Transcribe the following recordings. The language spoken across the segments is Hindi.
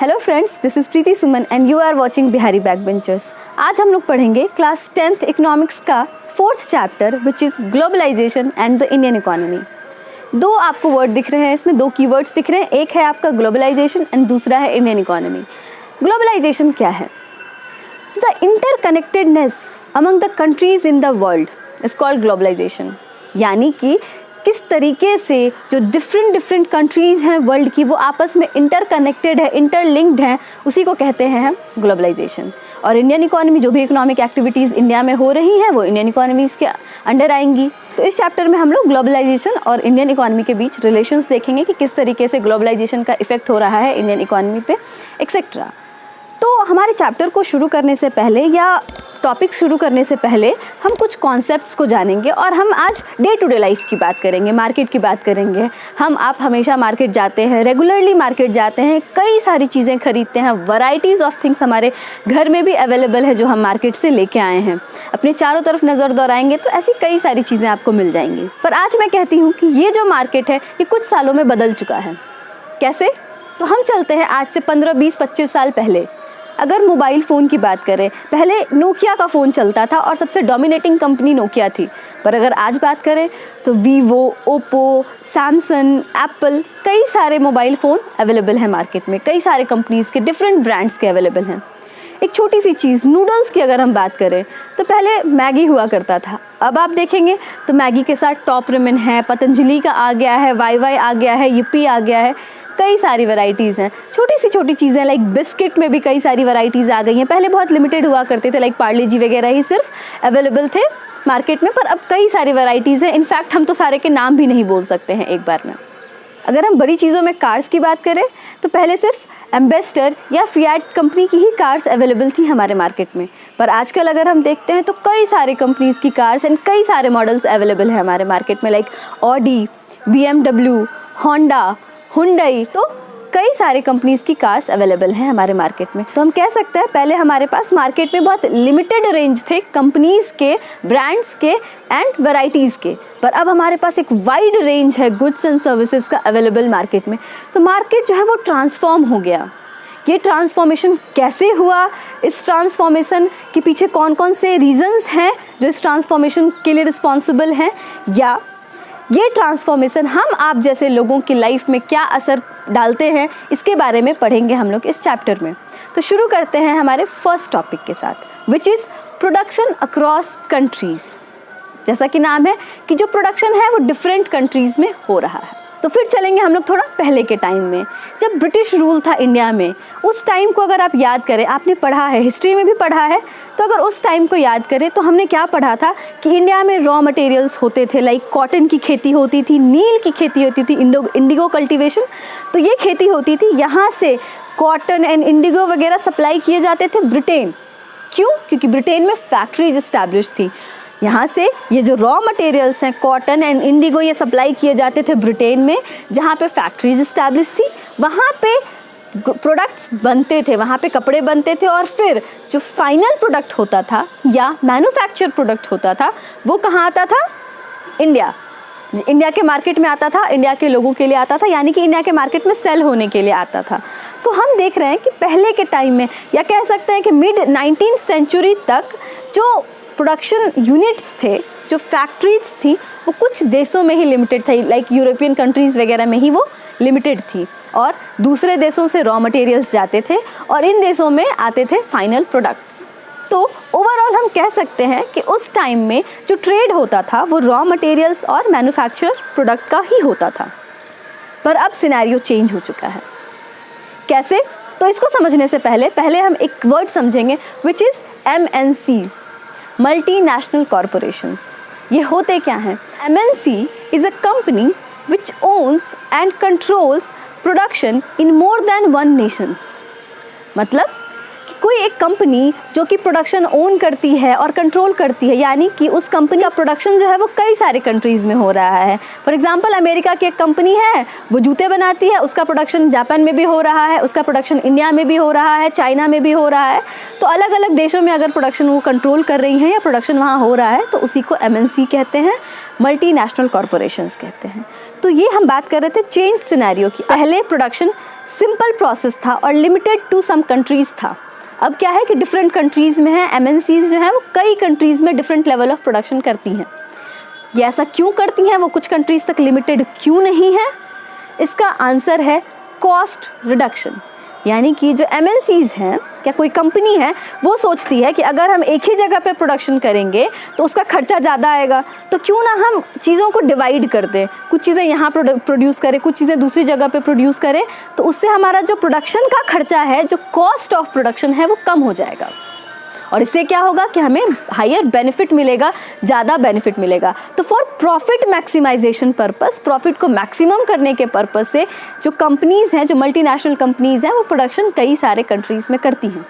Hello friends, this is Preeti Suman and you are watching Bihari backbenchers. आज हम लोग पढ़ेंगे क्लास 10th इकोनॉमिक्स का 4th chapter which is globalisation and the Indian economy. दो आपको वर्ड दिख रहे हैं, इसमें दो कीवर्ड्स दिख रहे हैं, एक है आपका ग्लोबलाइजेशन एंड दूसरा है इंडियन इकोनॉमी। ग्लोबलाइजेशन क्या है? The interconnectedness among the countries in the world is called globalisation. यानी कि किस तरीके से जो डिफरेंट कंट्रीज़ हैं वर्ल्ड की वो आपस में इंटरकनेक्टेड है, इंटरलिंक्ड हैं, उसी को कहते हैं हम ग्लोबलाइजेशन। और इंडियन इकोनॉमी, जो भी इकोनॉमिक एक्टिविटीज़ इंडिया में हो रही हैं वो इंडियन इकोनॉमीज़ के अंडर आएंगी। तो इस चैप्टर में हम लोग ग्लोबलाइजेशन और इंडियन इकोनॉमी के बीच रिलेशंस देखेंगे कि किस तरीके से ग्लोबलाइजेशन का इफेक्ट हो रहा है इंडियन इकोनॉमी पे एक्सेट्रा। तो हमारे चैप्टर को शुरू करने से पहले या टॉपिक शुरू करने से पहले हम कुछ कॉन्सेप्ट्स को जानेंगे और हम आज डे टू डे लाइफ की बात करेंगे, मार्केट की बात करेंगे। आप हमेशा मार्केट जाते हैं, रेगुलरली मार्केट जाते हैं, कई सारी चीज़ें खरीदते हैं, वैरायटीज़ ऑफ थिंग्स हमारे घर में भी अवेलेबल है जो हम मार्केट से लेके आए हैं। अपने चारों तरफ नज़र दौड़ाएंगे तो ऐसी कई सारी चीज़ें आपको मिल जाएंगी। पर आज मैं कहती हूँ कि ये जो मार्केट है ये कुछ सालों में बदल चुका है। कैसे? तो हम चलते हैं आज से 15, 20, 25 साल पहले। अगर मोबाइल फ़ोन की बात करें, पहले नोकिया का फ़ोन चलता था और सबसे डोमिनेटिंग कंपनी नोकिया थी। पर अगर आज बात करें तो वीवो, ओप्पो, सैमसंग, एप्पल, कई सारे मोबाइल फ़ोन अवेलेबल हैं मार्केट में। कई सारे कंपनीज़ के डिफरेंट ब्रांड्स के अवेलेबल हैं। एक छोटी सी चीज़, नूडल्स की अगर हम बात करें तो पहले मैगी हुआ करता था। अब आप देखेंगे तो मैगी के साथ टॉप रेमन है, पतंजलि का आ गया है, वाई आ गया है, yippee आ गया है, कई सारी वैरायटीज़ हैं। छोटी चीज़ें लाइक बिस्किट में भी कई सारी वैरायटीज़ आ गई हैं। पहले बहुत लिमिटेड हुआ करते थे, लाइक पार्ले जी वगैरह ही सिर्फ अवेलेबल थे मार्केट में, पर अब कई सारी वैरायटीज़ हैं। इनफैक्ट हम तो सारे के नाम भी नहीं बोल सकते हैं एक बार में। अगर हम बड़ी चीज़ों में कार्स की बात करें तो पहले सिर्फ एम्बेसडर या फिएट कंपनी की ही कार्स अवेलेबल थी हमारे मार्केट में। पर आजकल अगर हम देखते हैं तो कई सारे कंपनीज़ की कार्स एंड कई सारे मॉडल्स अवेलेबल है हमारे मार्केट में, like Audi, BMW, Honda, Hyundai. तो कई सारे कंपनीज़ की कार्स अवेलेबल हैं हमारे मार्केट में। तो हम कह सकते हैं पहले हमारे पास मार्केट में बहुत लिमिटेड रेंज थे कंपनीज़ के, ब्रांड्स के एंड वैरायटीज़ के, पर अब हमारे पास एक वाइड रेंज है गुड्स एंड सर्विसेज का अवेलेबल मार्केट में। तो मार्केट जो है वो ट्रांसफॉर्म हो गया। ये ट्रांसफॉर्मेशन कैसे हुआ, इस ट्रांसफॉर्मेशन के पीछे कौन कौन से रीजंस हैं जो इस ट्रांसफॉर्मेशन के लिए रिस्पॉन्सिबल हैं, या ये ट्रांसफॉर्मेशन हम आप जैसे लोगों की लाइफ में क्या असर डालते हैं, इसके बारे में पढ़ेंगे हम लोग इस चैप्टर में। तो शुरू करते हैं हमारे फर्स्ट टॉपिक के साथ, which is production across countries. जैसा कि नाम है कि जो प्रोडक्शन है वो डिफरेंट कंट्रीज़ में हो रहा है। तो फिर चलेंगे हम लोग थोड़ा पहले के टाइम में, जब ब्रिटिश रूल था इंडिया में। उस टाइम को अगर आप याद करें, आपने पढ़ा है, हिस्ट्री में भी पढ़ा है, तो अगर उस टाइम को याद करें तो हमने क्या पढ़ा था कि इंडिया में रॉ मटेरियल्स होते थे, लाइक कॉटन की खेती होती थी, नील की खेती होती थी, इंडिगो कल्टीवेशन। तो ये खेती होती थी, यहाँ से कॉटन एंड इंडिगो वगैरह सप्लाई किए जाते थे ब्रिटेन। क्यों? क्योंकि ब्रिटेन में फैक्ट्रीज इस्टेब्लिश थी। यहाँ से ये जो रॉ मटेरियल्स हैं, कॉटन एंड इंडिगो, ये सप्लाई किए जाते थे ब्रिटेन में, जहाँ पे फैक्ट्रीज इस्टेब्लिश थी। वहाँ पे प्रोडक्ट्स बनते थे, वहाँ पे कपड़े बनते थे, और फिर जो फाइनल प्रोडक्ट होता था या मैन्युफैक्चर प्रोडक्ट होता था वो कहाँ आता था? इंडिया के मार्केट में आता था, इंडिया के लोगों के लिए आता था, यानी कि इंडिया के मार्केट में सेल होने के लिए आता था। तो हम देख रहे हैं कि पहले के टाइम में, या कह सकते हैं कि मिड 19th सेंचुरी तक, जो प्रोडक्शन यूनिट्स थे, जो फैक्ट्रीज थी, वो कुछ देशों में ही लिमिटेड थी, लाइक यूरोपियन कंट्रीज़ वगैरह में ही वो लिमिटेड थी, और दूसरे देशों से रॉ मटेरियल्स जाते थे और इन देशों में आते थे फाइनल प्रोडक्ट्स। तो ओवरऑल हम कह सकते हैं कि उस टाइम में जो ट्रेड होता था वो रॉ मटेरियल्स और मैन्युफैक्चरर प्रोडक्ट का ही होता था। पर अब सिनेरियो चेंज हो चुका है। कैसे? तो इसको समझने से पहले हम एक वर्ड समझेंगे, which is MNCs, multinational corporations. ये होते क्या हैं? MNC is a company which owns and controls production in more than one nation. मतलब कि कोई एक कंपनी जो कि प्रोडक्शन ओन करती है और कंट्रोल करती है, यानी कि उस कंपनी का प्रोडक्शन जो है वो कई सारे कंट्रीज़ में हो रहा है। फॉर एग्जांपल, अमेरिका की एक कंपनी है, वो जूते बनाती है, उसका प्रोडक्शन जापान में भी हो रहा है, उसका प्रोडक्शन इंडिया में भी हो रहा है, चाइना में भी हो रहा है। तो अलग अलग देशों में अगर प्रोडक्शन वो कंट्रोल कर रही हैं या प्रोडक्शन वहाँ हो रहा है, तो उसी को MNC कहते हैं, मल्टीनेशनल कॉरपोरेशंस कहते हैं। तो ये हम बात कर रहे थे चेंज सिनेरियो की। पहले प्रोडक्शन सिंपल प्रोसेस था और लिमिटेड टू सम कंट्रीज़ था। अब क्या है कि डिफरेंट कंट्रीज़ में है, MNCs जो हैं वो कई कंट्रीज़ में डिफरेंट लेवल ऑफ प्रोडक्शन करती हैं। ये ऐसा क्यों करती हैं, वो कुछ कंट्रीज़ तक लिमिटेड क्यों नहीं है? इसका आंसर है कॉस्ट रिडक्शन। यानी कि जो MNCs हैं, क्या कोई कंपनी है वो सोचती है कि अगर हम एक ही जगह पे प्रोडक्शन करेंगे तो उसका खर्चा ज़्यादा आएगा, तो क्यों ना हम चीज़ों को डिवाइड कर दें, कुछ चीज़ें यहाँ प्रोड्यूस करें, कुछ चीज़ें दूसरी जगह पे प्रोड्यूस करें, तो उससे हमारा जो प्रोडक्शन का खर्चा है, जो कॉस्ट ऑफ प्रोडक्शन है, वो कम हो जाएगा और इससे क्या होगा कि हमें हायर बेनिफिट मिलेगा, ज़्यादा बेनिफिट मिलेगा। तो for profit maximisation purpose, profit को मैक्सिमम करने के पर्पस से जो कंपनीज़ हैं, जो मल्टीनेशनल कंपनीज़ हैं, वो प्रोडक्शन कई सारे कंट्रीज़ में करती हैं।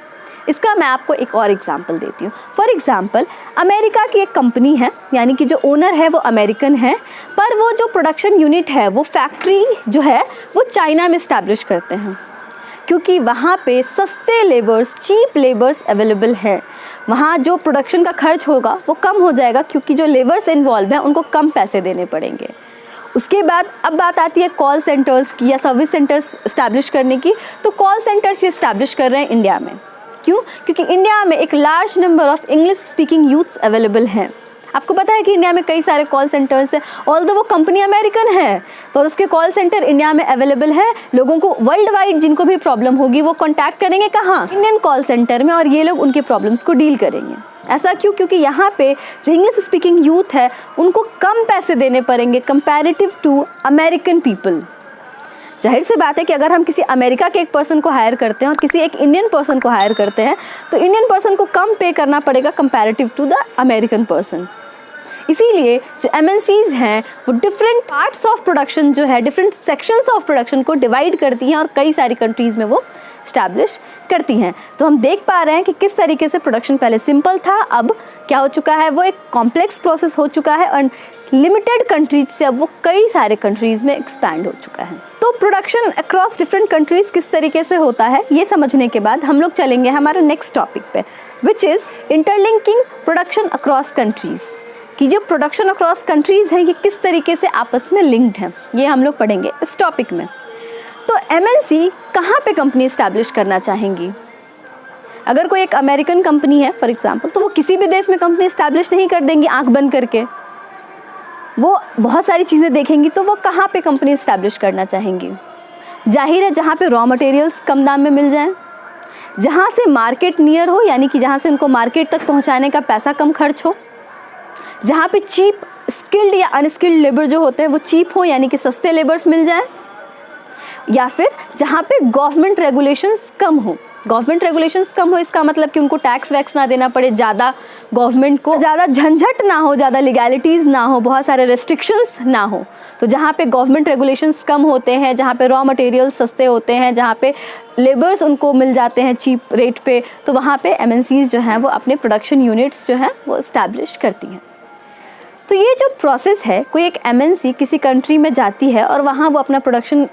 इसका मैं आपको एक और एग्जांपल देती हूँ। फॉर एग्जांपल, अमेरिका की एक कंपनी है, यानी कि जो ओनर है वो अमेरिकन है, पर वो जो प्रोडक्शन यूनिट है, वो फैक्ट्री जो है वो चाइना में इस्टेब्लिश करते हैं, क्योंकि वहाँ पे सस्ते लेबर्स, चीप लेबर्स अवेलेबल है। वहाँ जो प्रोडक्शन का खर्च होगा वो कम हो जाएगा, क्योंकि जो लेबर्स इन्वॉल्व हैं उनको कम पैसे देने पड़ेंगे। उसके बाद अब बात आती है कॉल सेंटर्स की या सर्विस सेंटर्स इस्टेब्लिश करने की। तो कॉल सेंटर्स ये इस्टेब्लिश कर रहे हैं इंडिया में। क्यों? क्योंकि इंडिया में एक large number of English speaking youths available हैं। आपको पता है कि इंडिया में कई सारे कॉल सेंटर्स हैं, ऑल्दो वो कंपनी अमेरिकन है, पर उसके कॉल सेंटर इंडिया में अवेलेबल है। लोगों को वर्ल्ड वाइड जिनको भी प्रॉब्लम होगी वो कॉन्टैक्ट करेंगे कहाँ? इंडियन कॉल सेंटर में, और ये लोग उनके प्रॉब्लम्स को डील करेंगे। ऐसा क्यों? क्योंकि यहाँ पे जो इंग्लिश स्पीकिंग यूथ है उनको कम पैसे देने पड़ेंगे कंपैरेटिव टू अमेरिकन पीपल। जाहिर सी बात है कि अगर हम किसी अमेरिका के एक पर्सन को हायर करते हैं और किसी एक इंडियन पर्सन को हायर करते हैं, तो इंडियन पर्सन को कम पे करना पड़ेगा comparative to the American person. इसीलिए जो MNCs हैं वो डिफरेंट पार्ट्स ऑफ प्रोडक्शन जो है, डिफरेंट सेक्शंस ऑफ प्रोडक्शन को डिवाइड करती हैं और कई सारी कंट्रीज़ में वो स्टैब्लिश करती हैं। तो हम देख पा रहे हैं कि किस तरीके से प्रोडक्शन पहले सिंपल था, अब क्या हो चुका है, वो एक कॉम्प्लेक्स प्रोसेस हो चुका है और लिमिटेड कंट्रीज से अब वो कई सारे कंट्रीज़ में एक्सपैंड हो चुका है। तो प्रोडक्शन अक्रॉस डिफरेंट कंट्रीज़ किस तरीके से होता है, ये समझने के बाद हम लोग चलेंगे हमारे नेक्स्ट टॉपिक पे, which is interlinking production across countries. कि जो प्रोडक्शन अक्रॉस कंट्रीज़ हैं ये किस तरीके से आपस में लिंक्ड हैं, ये हम लोग पढ़ेंगे इस टॉपिक में। तो MNC कहाँ पे कंपनी इस्टेब्लिश करना चाहेंगी? अगर कोई एक अमेरिकन कंपनी है फॉर एग्जांपल, तो वो किसी भी देश में कंपनी इस्टेब्लिश नहीं कर देंगी आंख बंद करके। वो बहुत सारी चीज़ें देखेंगी, तो वो कहाँ पे कंपनी इस्टेब्लिश करना चाहेंगी? जाहिर है जहाँ पे रॉ मटेरियल्स कम दाम में मिल जाएं, जहाँ से मार्केट नियर हो, यानी कि जहाँ से उनको मार्केट तक पहुँचाने का पैसा कम खर्च हो, जहाँ पे चीप स्किल्ड या अनस्किल्ड लेबर जो होते हैं वो चीप हो, यानी कि सस्ते लेबर्स मिल जाएं, या फिर जहाँ पे गवर्नमेंट रेगुलेशंस कम हो। गवर्नमेंट रेगुलेशंस कम हो इसका मतलब कि उनको टैक्स वैक्स ना देना पड़े, ज़्यादा गवर्नमेंट को ज़्यादा झंझट ना हो, ज़्यादा लीगैलिटीज़ ना हो, बहुत सारे रेस्ट्रिक्शंस ना हो। तो जहाँ पे गवर्नमेंट रेगुलेशंस कम होते हैं, जहाँ पे रॉ मटेरियल्स सस्ते होते हैं, जहाँ पे लेबर्स उनको मिल जाते हैं चीप रेट पे, तो वहाँ पे MNCs जो हैं वो अपने प्रोडक्शन यूनिट्स जो हैं वो इस्टेब्लिश करती हैं। तो ये जो प्रोसेस है, कोई एक MNC किसी कंट्री में जाती है और वहाँ वो अपना प्रोडक्शन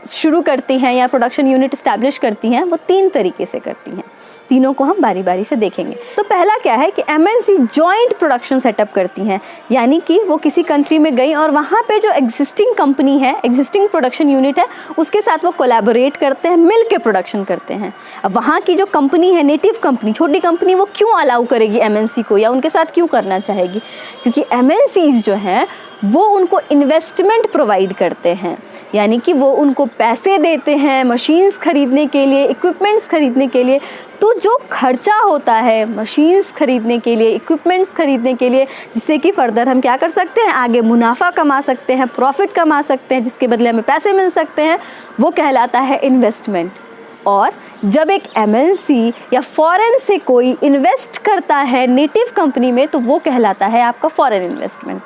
शुरू करती हैं या प्रोडक्शन यूनिट इस्टेब्लिश करती हैं, वो 3 तरीके से करती हैं। तीनों को हम बारी बारी से देखेंगे। तो पहला क्या है कि MNC जॉइंट प्रोडक्शन सेटअप करती हैं, यानी कि वो किसी कंट्री में गई और वहाँ पे जो एग्जिस्टिंग कंपनी है, एग्जिस्टिंग प्रोडक्शन यूनिट है, उसके साथ वो कोलैबोरेट करते हैं, मिल के प्रोडक्शन करते हैं। अब वहाँ की जो कंपनी है, नेटिव कंपनी, छोटी कंपनी, वो क्यों अलाउ करेगी MNC को या उनके साथ क्यों करना चाहेगी? क्योंकि MNCs जो हैं वो उनको इन्वेस्टमेंट प्रोवाइड करते हैं, यानी कि वो उनको पैसे देते हैं मशीन्स खरीदने के लिए, इक्विपमेंट्स खरीदने के लिए। तो जो खर्चा होता है मशीन्स खरीदने के लिए, इक्विपमेंट्स खरीदने के लिए, जिससे कि फर्दर हम क्या कर सकते हैं, आगे मुनाफा कमा सकते हैं, प्रॉफिट कमा सकते हैं, जिसके बदले हमें पैसे मिल सकते हैं, वो कहलाता है इन्वेस्टमेंट। और जब एक MNC या फॉरेन से कोई इन्वेस्ट करता है नेटिव कंपनी में, तो वो कहलाता है आपका फॉरेन इन्वेस्टमेंट।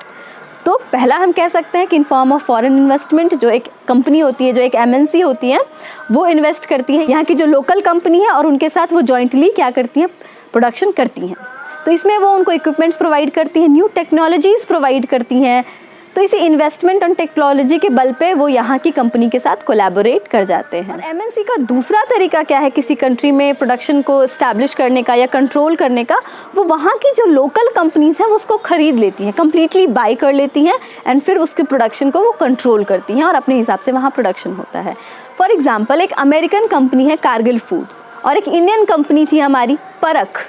तो पहला हम कह सकते हैं कि in form of foreign investment, जो एक कंपनी होती है, जो एक MNC होती है, वो इन्वेस्ट करती है यहाँ की जो लोकल कंपनी है और उनके साथ वो जॉइंटली क्या करती हैं, प्रोडक्शन करती हैं। तो इसमें वो उनको इक्विपमेंट्स प्रोवाइड करती हैं, न्यू टेक्नोलॉजीज़ प्रोवाइड करती हैं, तो इसी इन्वेस्टमेंट और टेक्नोलॉजी के बल पे वो यहाँ की कंपनी के साथ कोलैबोरेट कर जाते हैं। एमएनसी का दूसरा तरीका क्या है किसी कंट्री में प्रोडक्शन को इस्टेब्लिश करने का या कंट्रोल करने का, वो वहाँ की जो लोकल कंपनीज हैं वो उसको खरीद लेती हैं, कम्प्लीटली बाई कर लेती हैं एंड फिर उसके प्रोडक्शन को वो कंट्रोल करती हैं और अपने हिसाब से वहाँ प्रोडक्शन होता है। फॉर एग्जाम्पल, एक अमेरिकन कंपनी है कारगिल फूड्स और एक इंडियन कंपनी थी हमारी परख।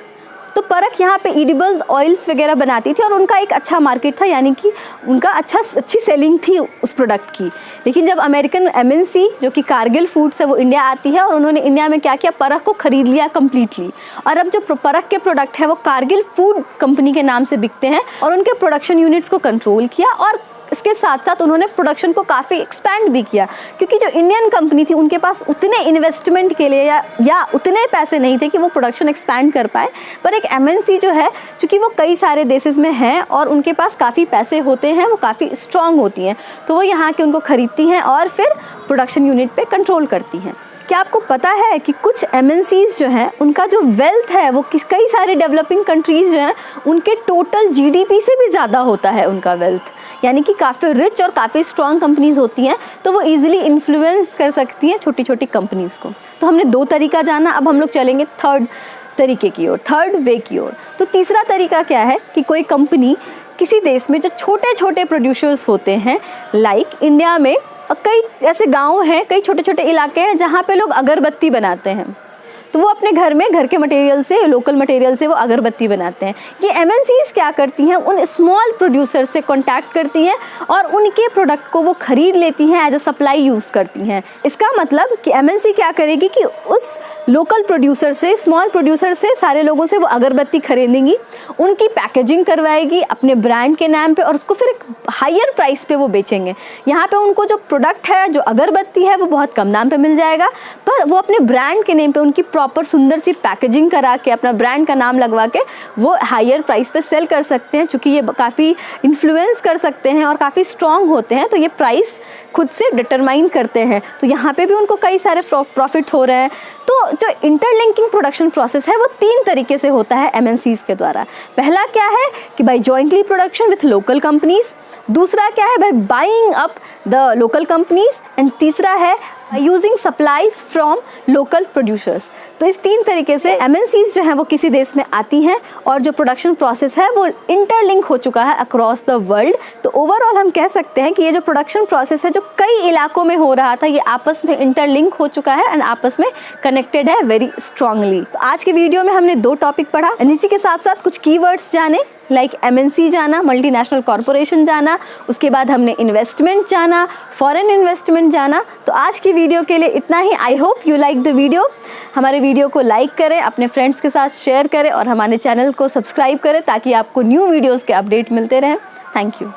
तो परख यहाँ पे एडिबल ऑयल्स वगैरह बनाती थी और उनका एक अच्छा मार्केट था, यानी कि उनका अच्छी सेलिंग थी उस प्रोडक्ट की। लेकिन जब अमेरिकन एमएनसी जो कि कारगिल फूड्स है वो इंडिया आती है और उन्होंने इंडिया में क्या किया, परख को खरीद लिया कम्प्लीटली। और अब जो परख के प्रोडक्ट है वो कारगिल फूड कंपनी के नाम से बिकते हैं और उनके प्रोडक्शन यूनिट्स को कंट्रोल किया और इसके साथ साथ उन्होंने प्रोडक्शन को काफ़ी एक्सपैंड भी किया, क्योंकि जो इंडियन कंपनी थी उनके पास उतने इन्वेस्टमेंट के लिए या उतने पैसे नहीं थे कि वो प्रोडक्शन एक्सपैंड कर पाए। पर एक एमएनसी जो है, चूँकि वो कई सारे देशेस में हैं और उनके पास काफ़ी पैसे होते हैं, वो काफ़ी स्ट्रांग होती हैं, तो वो यहाँ के उनको खरीदती हैं और फिर प्रोडक्शन यूनिट पे कंट्रोल करती हैं। क्या आपको पता है कि कुछ एमएनसीज जो हैं उनका जो वेल्थ है वो कई सारे डेवलपिंग कंट्रीज़ जो हैं उनके टोटल जीडीपी से भी ज़्यादा होता है उनका वेल्थ, यानी कि काफ़ी रिच और काफ़ी स्ट्रॉन्ग कंपनीज़ होती हैं, तो वो इजीली इन्फ्लुएंस कर सकती हैं छोटी छोटी कंपनीज़ को। तो हमने दो तरीका जाना, अब हम लोग चलेंगे थर्ड तरीके की ओर, थर्ड वे की ओर। तो तीसरा तरीका क्या है कि कोई कंपनी किसी देश में जो छोटे छोटे प्रोड्यूसर्स होते हैं, लाइक इंडिया में कई ऐसे गांव हैं, कई छोटे छोटे इलाके हैं जहाँ पे लोग अगरबत्ती बनाते हैं, तो वो अपने घर में घर के मटेरियल से, लोकल मटेरियल से वो अगरबत्ती बनाते हैं। ये एमएनसीज क्या करती हैं, उन स्मॉल प्रोड्यूसर से कांटेक्ट करती हैं और उनके प्रोडक्ट को वो खरीद लेती हैं, एज अ सप्लाई यूज़ करती हैं। इसका मतलब कि एमएनसी क्या करेगी कि उस लोकल प्रोड्यूसर से, स्मॉल प्रोड्यूसर से, सारे लोगों से वो अगरबत्ती खरीदेंगी, उनकी पैकेजिंग करवाएगी अपने ब्रांड के नाम पे और उसको फिर एक हायर प्राइस पे वो बेचेंगे। यहाँ पे उनको जो प्रोडक्ट है, जो अगरबत्ती है, वो बहुत कम दाम पे मिल जाएगा, पर वो अपने ब्रांड के नेम पे उनकी प्रॉपर सुंदर सी पैकेजिंग करा के, अपना ब्रांड का नाम लगवा के वो हायर प्राइस पे सेल कर सकते हैं। चूँकि ये काफ़ी इन्फ्लुएंस कर सकते हैं और काफ़ी स्ट्रॉन्ग होते हैं, तो ये प्राइस खुद से डिटरमाइन करते हैं, तो यहाँ पे भी उनको कई सारे प्रॉफिट हो रहे हैं। तो जो इंटरलिंकिंग प्रोडक्शन प्रोसेस है वो 3 तरीके से होता है एमएनसीज के द्वारा। पहला क्या है कि by jointly production with local companies, दूसरा क्या है by buying up the local companies, and तीसरा है using supplies from local producers. तो इस 3 तरीके से एमएनसीज जो हैं वो किसी देश में आती हैं और जो प्रोडक्शन प्रोसेस है वो इंटरलिंक हो चुका है अक्रॉस द वर्ल्ड। तो ओवरऑल हम कह सकते हैं कि ये जो प्रोडक्शन प्रोसेस है जो कई इलाकों में हो रहा था, ये आपस में इंटरलिंक हो चुका है एंड आपस में कनेक्टेड है वेरी स्ट्रांगली। तो आज के वीडियो में हमने 2 टॉपिक पढ़ा एंड इसी के साथ साथ कुछ कीवर्ड्स जाने, लाइक एमएनसी जाना, मल्टीनेशनल कॉरपोरेशन जाना, उसके बाद हमने इन्वेस्टमेंट जाना, फॉरेन इन्वेस्टमेंट जाना। तो आज की वीडियो के लिए इतना ही। I hope you like the video. हमारे वीडियो को लाइक करें, अपने फ्रेंड्स के साथ शेयर करें और हमारे चैनल को सब्सक्राइब करें ताकि आपको न्यू वीडियोज़ के अपडेट मिलते रहें। Thank you.